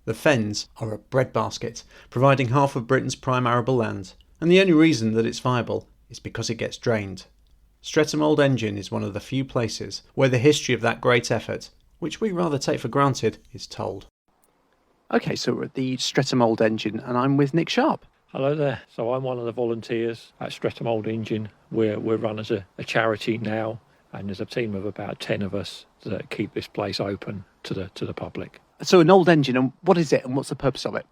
The Fens are a breadbasket, providing half of Britain's prime arable land, and the only reason that it's viable is because it gets drained. Stretham Old Engine is one of the few places where the history of that great effort, which we rather take for granted, is told. Okay, so we're at the Stretham Old Engine, and I'm with Nick Sharpe. Hello there. So I'm one of the volunteers at Stretham Old Engine. We're run as a charity now, and there's a team of about 10 of us that keep this place open to the public. So an old engine, and what is it, and what's the purpose of it?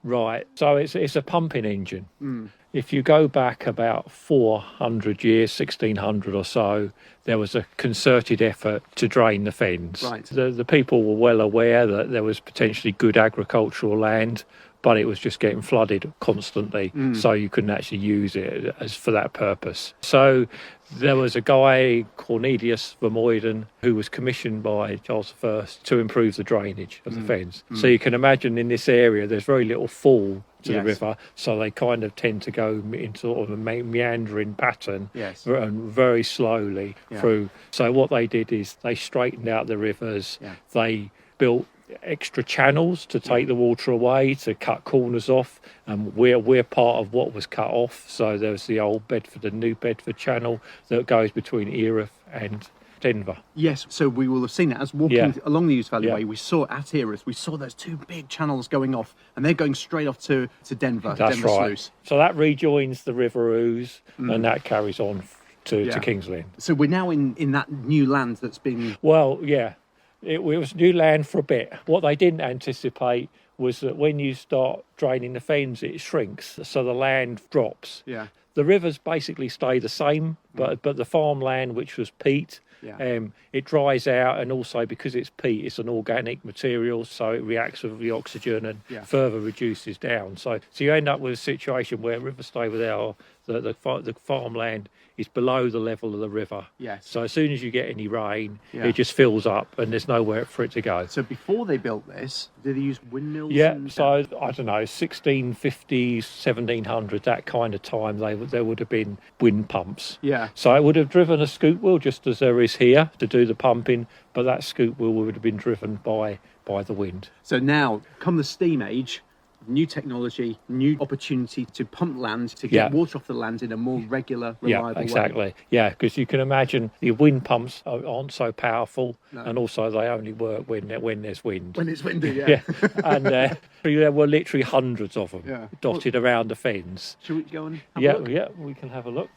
Right. So it's a pumping engine. If you go back about 400 years, 1600 or so, there was a concerted effort to drain the Fens. Right. The people were well aware that there was potentially good agricultural land, but it was just getting flooded constantly, so you couldn't actually use it as for that purpose. So there was a guy, Cornelius Vermuyden, who was commissioned by Charles I to improve the drainage of the Fens. So you can imagine in this area there's very little fall to the river, so they kind of tend to go into sort of a meandering pattern and very slowly through. So what they did is they straightened out the rivers, they built extra channels to take the water away, to cut corners off, and we're part of what was cut off. So there's the old Bedford and New Bedford channel that goes between Erith and Denver. Yes, so we will have seen it as walking along the Ouse Valley Way. We saw at Erith, we saw those two big channels going off, and they're going straight off to Denver. That's Denver right. Sluice. So that rejoins the River Ouse, and that carries on to King's Lynn. So we're now in that new land that's been... Well, yeah. It was new land for a bit. What they didn't anticipate was that when you start draining the Fens, it shrinks, so the land drops. Yeah. The rivers basically stay the same, but the farmland, which was peat, it dries out, and also because it's peat, it's an organic material, so it reacts with the oxygen and further reduces down. So you end up with a situation where rivers stay where they are, the farmland is below the level of the river. Yes. So as soon as you get any rain, it just fills up and there's nowhere for it to go. So before they built this, did they use windmills? Yeah, so I don't know, 1650s, 1700s, that kind of time, there would have been wind pumps. Yeah. So it would have driven a scoop wheel just as there is here to do the pumping, but that scoop wheel would have been driven by the wind. So now, come the steam age, new technology, new opportunity to pump land, to get water off the land in a more regular, reliable way. Exactly. Yeah, because you can imagine the wind pumps aren't so powerful, and also they only work when there's wind. When it's windy, And there were literally hundreds of them dotted around the Fens. Should we go and have a look? Yeah, we can have a look.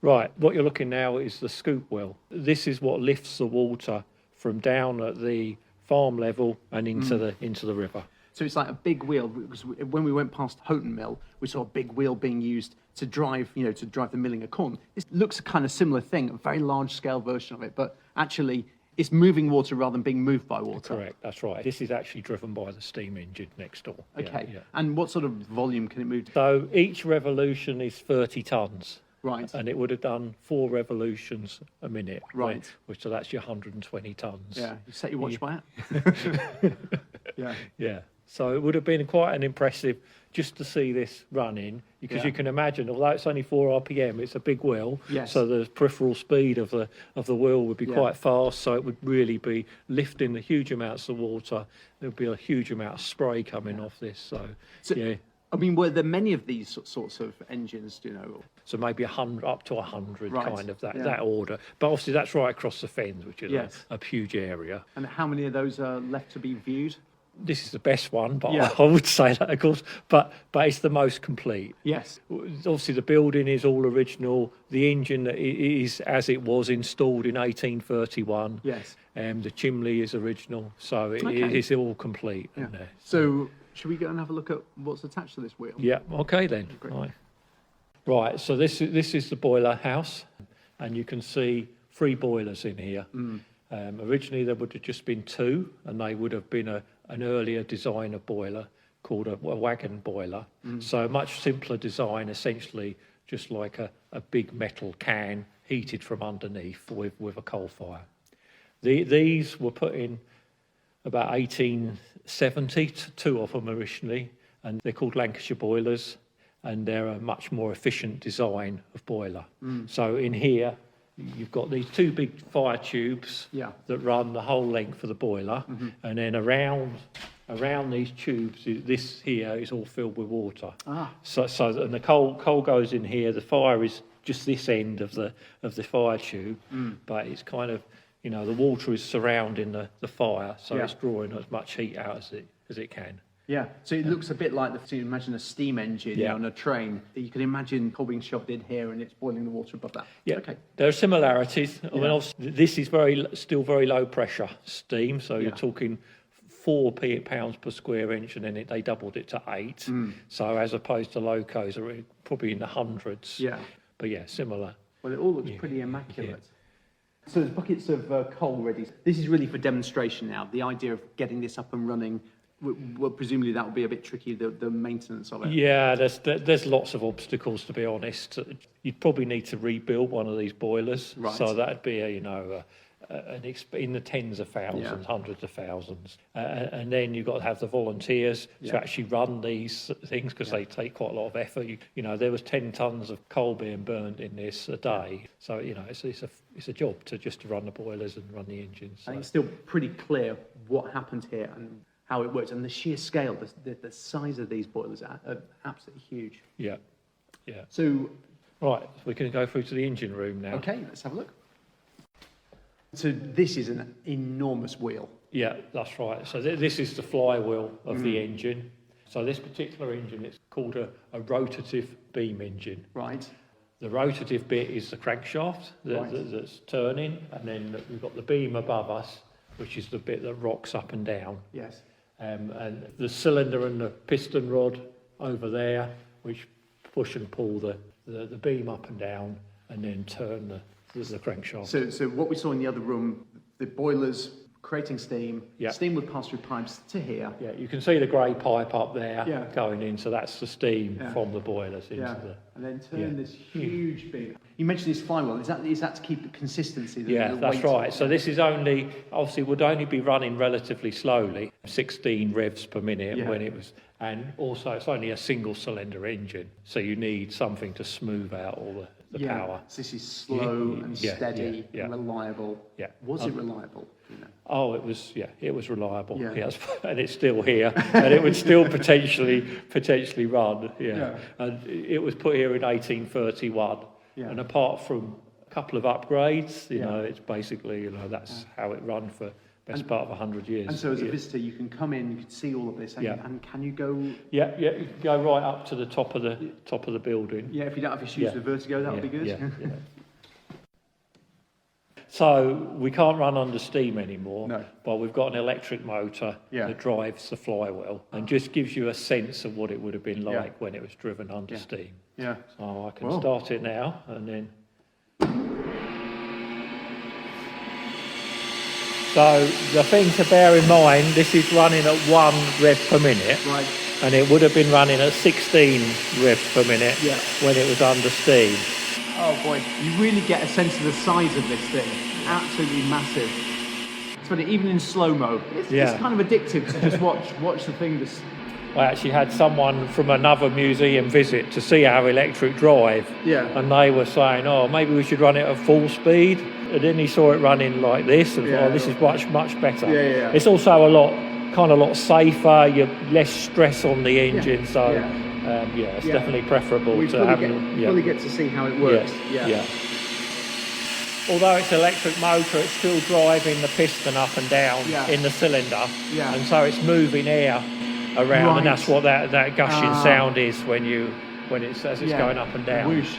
Right, what you're looking now is the scoop well. This is what lifts the water from down at the farm level and into the river. So it's like a big wheel, because when we went past Houghton Mill, we saw a big wheel being used to drive the milling of corn. This looks a kind of similar thing, a very large-scale version of it, but actually it's moving water rather than being moved by water. Correct, that's right. This is actually driven by the steam engine next door. Okay, and what sort of volume can it move to? So each revolution is 30 tonnes. Right. And it would have done 4 revolutions a minute. Right. So that's your 120 tonnes. Yeah, you set your watch by it. Yeah. So it would have been quite an impressive just to see this running, because you can imagine, although it's only 4 RPM, it's a big wheel. Yes. So the peripheral speed of the wheel would be quite fast. So it would really be lifting the huge amounts of water. There would be a huge amount of spray coming off this. So I mean, were there many of these sorts of engines, do you know? So maybe 100, up to 100, kind of that order. But obviously that's right across the Fens, which is a huge area. And how many of those are left to be viewed? This is the best one, but I would say that, of course. But it's the most complete. Yes. Obviously, the building is all original. The engine is as it was installed in 1831. Yes. The chimney is original, so it is all complete. Yeah. So should we go and have a look at what's attached to this wheel? Yeah. Okay then. Right. So this is the boiler house, and you can see 3 boilers in here. Originally, there would have just been 2, and they would have been an earlier design of boiler called a wagon boiler. So a much simpler design, essentially just like a big metal can heated from underneath with a coal fire. These were put in about 1870, 2 of them originally, and they're called Lancashire boilers, and they're a much more efficient design of boiler. So in here, you've got these 2 big fire tubes that run the whole length of the boiler, and then around around these tubes, this here is all filled with water. Ah. So and the coal goes in here. The fire is just this end of the fire tube, but it's kind of, you know, the water is surrounding the fire, so it's drawing as much heat out as it can. Yeah, so it looks a bit like so you imagine a steam engine on a train. You can imagine coal being shoved in here and it's boiling the water above that. Yeah, okay. There are similarities. I mean, obviously, this is still very low pressure steam, so you're talking 4 pounds per square inch, and then they doubled it to 8. So as opposed to locos, are probably in the hundreds. Yeah. But yeah, similar. Well, it all looks pretty immaculate. Yeah. So there's buckets of coal ready. This is really for demonstration now. The idea of getting this up and running, well, presumably that will be a bit tricky, the maintenance of it. Yeah, there's lots of obstacles, to be honest. You'd probably need to rebuild one of these boilers. Right. So that'd be in the tens of thousands, hundreds of thousands. And then you've got to have the volunteers to actually run these things, because they take quite a lot of effort. You know, there was 10 tons of coal being burned in this a day. So, you know, it's a job to run the boilers and run the engines. So. I think it's still pretty clear what happened here and how it works, and the sheer scale, the size of these boilers are absolutely huge. Yeah. So, right, we can go through to the engine room now. Okay, let's have a look. So this is an enormous wheel. Yeah, that's right. So this is the flywheel of the engine. So this particular engine, it's called a rotative beam engine. Right. The rotative bit is the crankshaft that's turning, and then we've got the beam above us, which is the bit that rocks up and down. Yes. And the cylinder and the piston rod over there, which push and pull the beam up and down, and then turn the crankshaft. So what we saw in the other room, the boilers creating steam, steam would pass through pipes to here. Yeah, you can see the grey pipe up there going in, so that's the steam from the boilers into the... And then turn this huge beam. You mentioned this flywheel, is that to keep the consistency? That's right. So this is obviously would only be running relatively slowly, 16 revs per minute when it was, and also it's only a single cylinder engine, so you need something to smooth out all the power. So this is slow and steady and reliable. Yeah. Was it reliable? You know? Oh, it was reliable. Yes, and it's still here, and it would still potentially run. And it was put here in 1831. And apart from a couple of upgrades, you know, it's basically, that's how it run for best part of 100 years. And so as a visitor, you can come in, you can see all of this, and can you go? Yeah, you can go right up to the top of the building. Yeah, if you don't have issues with vertigo, that would be good. Yeah. So we can't run under steam anymore, but we've got an electric motor that drives the flywheel and just gives you a sense of what it would have been like when it was driven under steam. Yeah. So I can start it now, and then... So the thing to bear in mind, this is running at 1 rev per minute. Right. And it would have been running at 16 revs per minute when it was under steam. Oh boy, you really get a sense of the size of this thing. Absolutely massive. It's funny, even in slow-mo, it's kind of addictive to just watch the thing just... I actually had someone from another museum visit to see our electric drive. Yeah. And they were saying, maybe we should run it at full speed. And then he saw it running like this and thought, this is much, much better. Yeah. It's also a lot safer, you're less stress on the engine, so it's definitely preferable to having... fully get to see how it works. Yeah. Although it's electric motor, it's still driving the piston up and down in the cylinder. Yeah. And so it's moving air around, and that's what that gushing sound is when it's going up and down. Whoosh.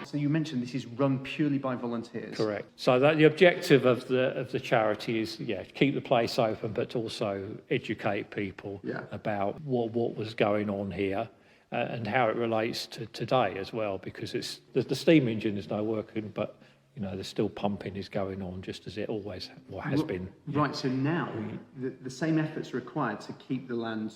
So you mentioned this is run purely by volunteers. Correct. So the objective of the charity is keep the place open, but also educate people about what was going on here and how it relates to today as well, because the steam engine is now working, but there's still pumping is going on just as it always has been. Right, so now the same effort's required to keep the land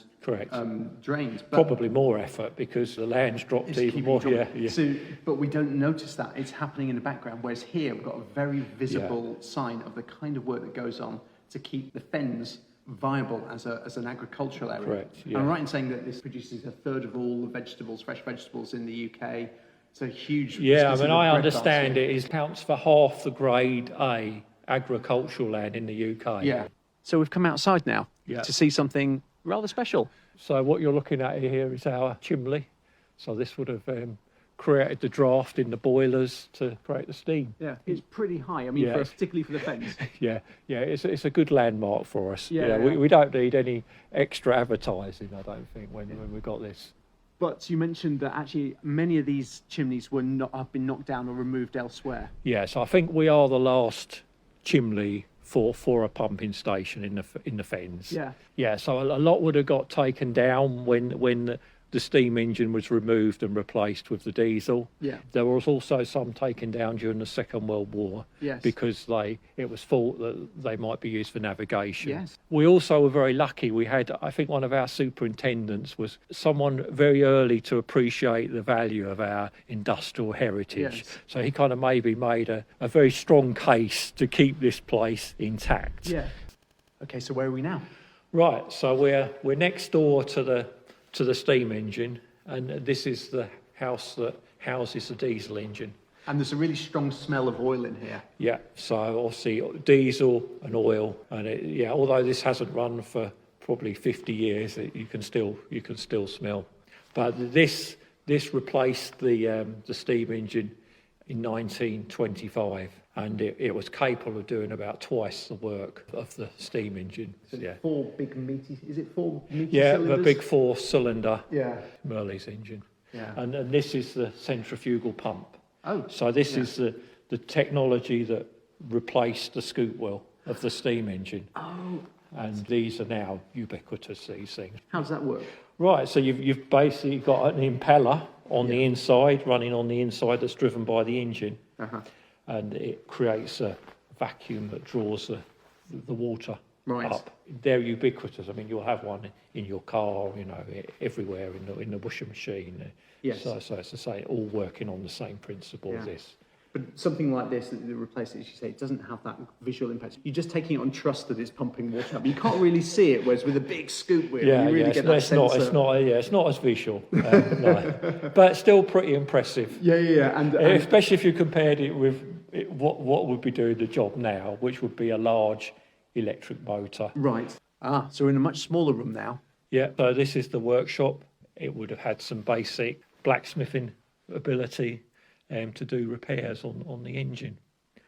drained. But probably more effort because the land's dropped even more. So, but we don't notice that. It's happening in the background, whereas here we've got a very visible sign of the kind of work that goes on to keep the Fens viable as an agricultural area. Correct. I'm right in saying that this produces a third of all the fresh vegetables in the UK. It's a huge... I understand it counts for half the grade A agricultural land in the UK. Yeah. So we've come outside now Yeah. to see something rather special. So what you're looking at here is our chimney. So this would have created the draft in the boilers to create the steam. Yeah, it's pretty high. I mean, Yeah. particularly for the Fens. Yeah, it's a good landmark for us. Yeah. We don't need any extra advertising, I don't think, when we got this. But you mentioned that actually many of these chimneys have been knocked down or removed elsewhere. Yeah, so I think we are the last chimney for a pumping station in the Fens. Yeah. Yeah, so a lot would have got taken down when the steam engine was removed and replaced with the diesel. Yeah. There was also some taken down during the Second World War. Yes. Because it was thought that they might be used for navigation. Yes. We also were very lucky. We had, I think one of our superintendents was someone very early to appreciate the value of our industrial heritage. Yes. So he kind of maybe made a very strong case to keep this place intact. Yeah. Okay, so where are we now? Right, so we're next door to the steam engine, and this is the house that houses the diesel engine. And there's a really strong smell of oil in here. Yeah, so obviously diesel and oil, and although this hasn't run for probably 50 years, you can still smell. But this replaced the steam engine in 1925, and it was capable of doing about twice the work of the steam engine. Yeah. 4 big meaty. Is it 4 meaty Yeah, cylinders? the big 4-cylinder Yeah. Merley's engine. Yeah. And this is the centrifugal pump. Oh. So this is the technology that replaced the scoop wheel of the steam engine. Oh. And these are now ubiquitous, these things. How does that work? Right, so you've basically got an impeller on the inside, running on the inside, that's driven by the engine. Uh-huh. And it creates a vacuum that draws the water Right. up. They're ubiquitous. I mean, you'll have one in your car, everywhere in the washing machine. Yes. So it's the same, all working on the same principle as Yeah. this. But something like this that replaces, as you say, it doesn't have that visual impact. You're just taking it on trust that it's pumping water up. You can't really see it, whereas with a big scoop wheel, you really get that it's sense. it's not as visual, no, but still pretty impressive. Yeah. And Especially if you compared it with what would be doing the job now, which would be a large electric motor. right. So we're in a much smaller room now. Yeah, so this is the workshop. It would have had some basic blacksmithing ability to do repairs on the engine.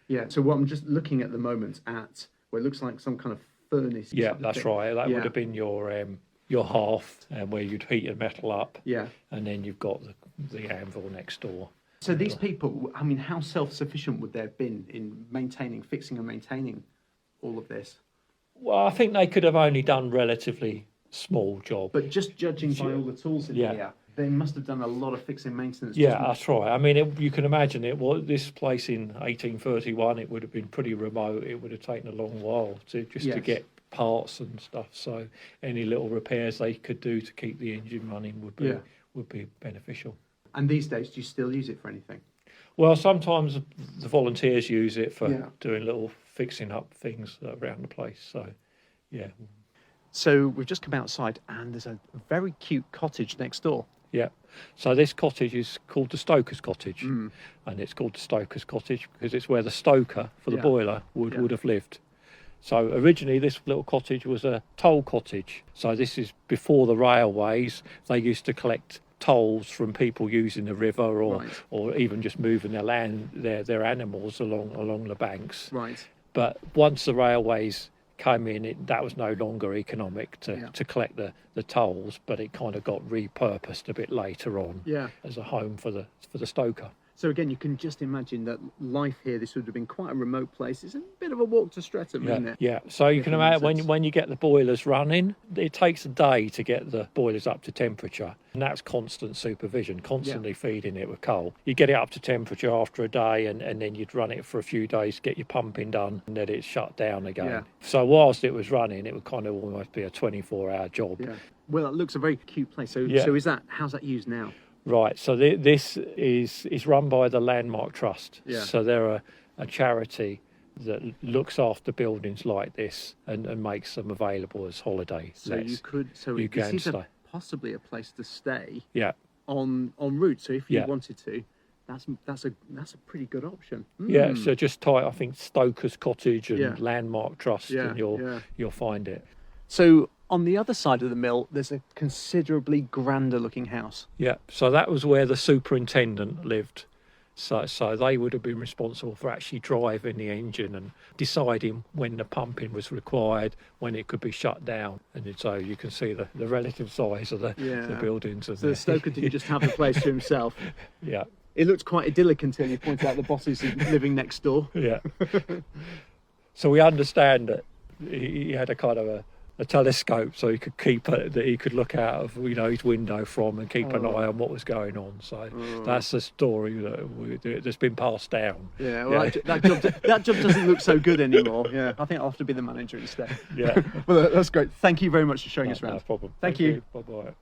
Yeah. So what I'm just looking at the moment at, well, it looks like some kind of furnace. Yeah, type of that's thing. right. That would have been your hearth, where you'd heat your metal up. Yeah. And then you've got the anvil next door. So these people, I mean, how self-sufficient would they have been in fixing and maintaining all of this? Well, I think they could have only done relatively small job. But just judging by all the tools in Yeah. here, they must have done a lot of fixing maintenance. Yeah, just- that's right. I mean, you can imagine it. Well, this place in 1831, it would have been pretty remote. It would have taken a long while to Yes. get parts and stuff. So any little repairs they could do to keep the engine running would be beneficial. And these days, do you still use it for anything? Well, sometimes the volunteers use it for Yeah. doing little fixing up things around the place. So, yeah. So we've just come outside and there's a very cute cottage next door. Yeah. So this cottage is called the Stoker's Cottage. And it's called the Stoker's Cottage because it's where the stoker for the Yeah. boiler would have lived. So originally this little cottage was a toll cottage. So this is before the railways. They used to collect tolls from people using the river or even just moving their animals along the banks. Right. But once the railways came in, that was no longer economic to collect the tolls, but it kind of got repurposed a bit later on as a home for the stoker. So again, you can just imagine that life here, this would have been quite a remote place. It's a bit of a walk to Stretham, isn't it? Yeah. So you can imagine when you get the boilers running, it takes a day to get the boilers up to temperature. And that's constant supervision, constantly feeding it with coal. You get it up to temperature after a day and then you'd run it for a few days, get your pumping done, and then it's shut down again. Yeah. So whilst it was running, it would kind of almost be a 24-hour job. Yeah. Well, it looks a very cute place. So how's that used now? Right, so this is run by the Landmark Trust. Yeah. So they're a charity that looks after buildings like this and makes them available as holiday So lets. this is possibly a place to stay Yeah, en route. So if you wanted to, That's a pretty good option. Yeah, so just type, I think, Stoker's Cottage and Yeah. Landmark Trust, and you'll find it. So on the other side of the mill, there's a considerably grander looking house. Yeah, so that was where the superintendent lived. So they would have been responsible for actually driving the engine and deciding when the pumping was required, when it could be shut down. And so you can see the relative size of the buildings. So the Stoker didn't just have the place to himself. Yeah. It looked quite idyllic until you pointed out the bosses living next door. Yeah. So we understand that he had a kind of a telescope, so he could that he could look out of his window from and keep an eye on what was going on. So that's the story that's been passed down. Yeah, well, that job doesn't look so good anymore. Yeah, I think I'll have to be the manager instead. Yeah. Well, that's great. Thank you very much for showing us around. No problem. Thank you. Bye bye.